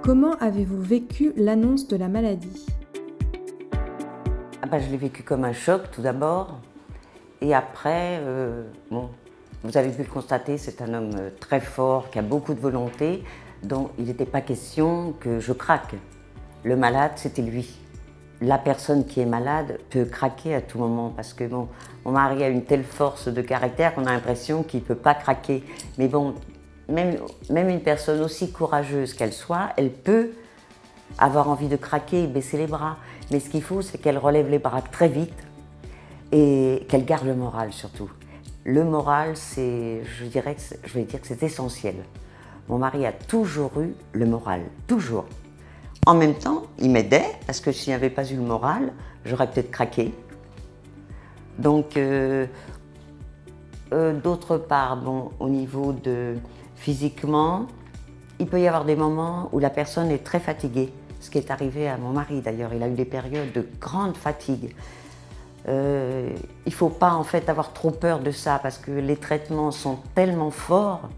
Comment avez-vous vécu l'annonce de la maladie? Je l'ai vécu comme un choc tout d'abord. Et après, bon, vous avez pu le constater, c'est un homme très fort, qui a beaucoup de volonté, dont il n'était pas question que je craque. Le malade, c'était lui. La personne qui est malade peut craquer à tout moment parce que bon, mon mari a une telle force de caractère qu'on a l'impression qu'il ne peut pas craquer. Mais bon, même une personne aussi courageuse qu'elle soit, elle peut avoir envie de craquer et baisser les bras. Mais ce qu'il faut, c'est qu'elle relève les bras très vite et qu'elle garde le moral surtout. Le moral, je vais dire que c'est essentiel. Mon mari a toujours eu le moral, toujours. En même temps, il m'aidait, parce que s'il n'y avait pas eu le moral, j'aurais peut-être craqué. Donc, d'autre part, bon, au niveau de physiquement, il peut y avoir des moments où la personne est très fatiguée. Ce qui est arrivé à mon mari d'ailleurs, il a eu des périodes de grande fatigue. Il ne faut pas en fait avoir trop peur de ça, parce que les traitements sont tellement forts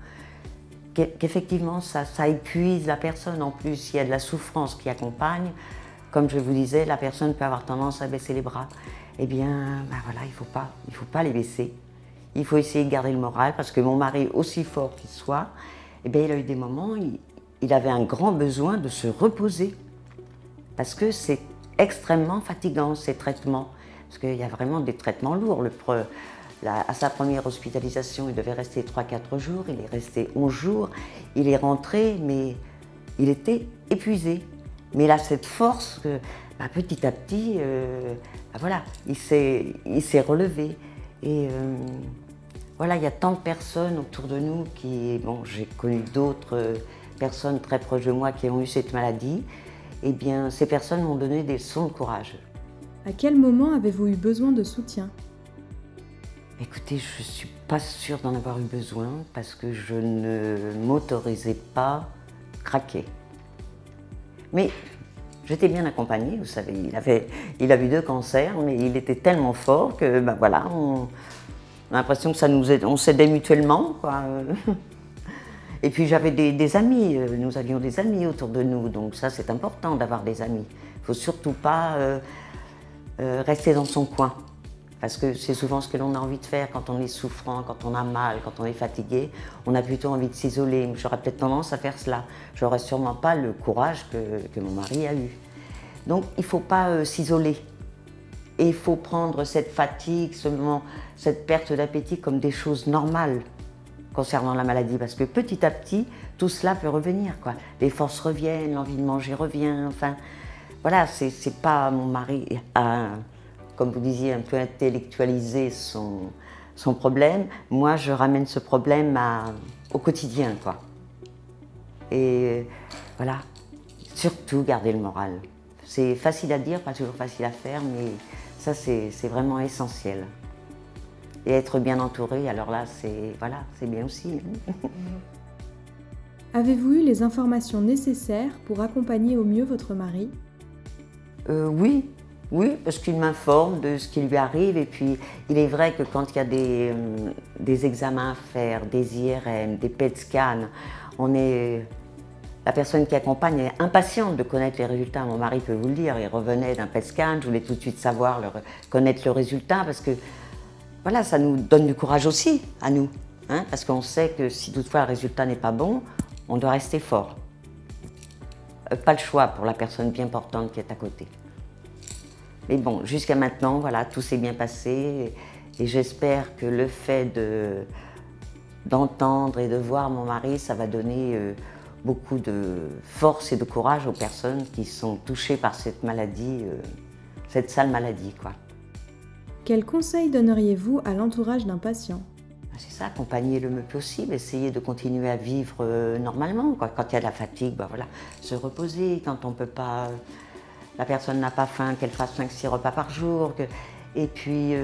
qu'effectivement ça épuise la personne. En plus, il y a de la souffrance qui accompagne. Comme je vous disais, la personne peut avoir tendance à baisser les bras. Eh bien, voilà, il faut pas les baisser. Il faut essayer de garder le moral, parce que mon mari, aussi fort qu'il soit, eh bien, il a eu des moments, il avait un grand besoin de se reposer. Parce que c'est extrêmement fatigant, ces traitements. Parce qu'il y a vraiment des traitements lourds. À sa première hospitalisation, il devait rester 3-4 jours, il est resté 11 jours, il est rentré, mais il était épuisé. Mais il a cette force que, petit à petit, voilà, il s'est relevé. Et voilà, il y a tant de personnes autour de nous qui, bon, j'ai connu d'autres personnes très proches de moi qui ont eu cette maladie. Eh bien, ces personnes m'ont donné des leçons de courage. À quel moment avez-vous eu besoin de soutien? Écoutez, je ne suis pas sûre d'en avoir eu besoin parce que je ne m'autorisais pas à craquer. Mais j'étais bien accompagnée, vous savez, il a eu 2 cancers, mais il était tellement fort que, voilà, on a l'impression que on s'aidait mutuellement, quoi. Et puis j'avais des amis, nous avions des amis autour de nous, donc ça c'est important d'avoir des amis. Il ne faut surtout pas rester dans son coin. Parce que c'est souvent ce que l'on a envie de faire quand on est souffrant, quand on a mal, quand on est fatigué. On a plutôt envie de s'isoler. J'aurais peut-être tendance à faire cela. J'aurais sûrement pas le courage que mon mari a eu. Donc il ne faut pas s'isoler. Et il faut prendre cette fatigue, cette perte d'appétit comme des choses normales concernant la maladie. Parce que petit à petit, tout cela peut revenir, quoi. Les forces reviennent, l'envie de manger revient. Enfin, voilà, c'est pas mon mari comme vous disiez, un peu intellectualiser son problème. Moi, je ramène ce problème au quotidien, quoi. Et voilà, surtout garder le moral. C'est facile à dire, pas toujours facile à faire, mais ça, c'est vraiment essentiel. Et être bien entouré, alors là, c'est bien aussi. Avez-vous eu les informations nécessaires pour accompagner au mieux votre mari? Oui, parce qu'il m'informe de ce qui lui arrive. Et puis, il est vrai que quand il y a des examens à faire, des IRM, des PET scans, la personne qui accompagne est impatiente de connaître les résultats. Mon mari peut vous le dire, il revenait d'un PET scan, je voulais tout de suite connaître le résultat, parce que voilà, ça nous donne du courage aussi, à nous. Hein, parce qu'on sait que si toutefois le résultat n'est pas bon, on doit rester fort. Pas le choix pour la personne bien portante qui est à côté. Mais bon, jusqu'à maintenant, voilà, tout s'est bien passé et j'espère que le fait d'entendre et de voir mon mari, ça va donner beaucoup de force et de courage aux personnes qui sont touchées par cette maladie, cette sale maladie, quoi. Quels conseils donneriez-vous à l'entourage d'un patient? C'est ça, accompagner le mieux possible, essayer de continuer à vivre normalement, quoi. Quand il y a de la fatigue, voilà, se reposer, quand on peut pas... La personne n'a pas faim, qu'elle fasse 5-6 repas par jour. Et puis,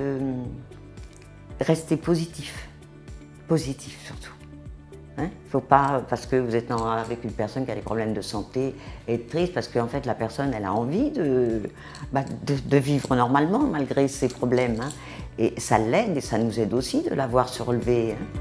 rester positif. Positif surtout. Hein? Faut pas, parce que vous êtes avec une personne qui a des problèmes de santé, être triste, parce qu'en fait, la personne, elle a envie de vivre normalement, malgré ses problèmes. Hein? Et ça l'aide, et ça nous aide aussi de la voir se relever. Hein?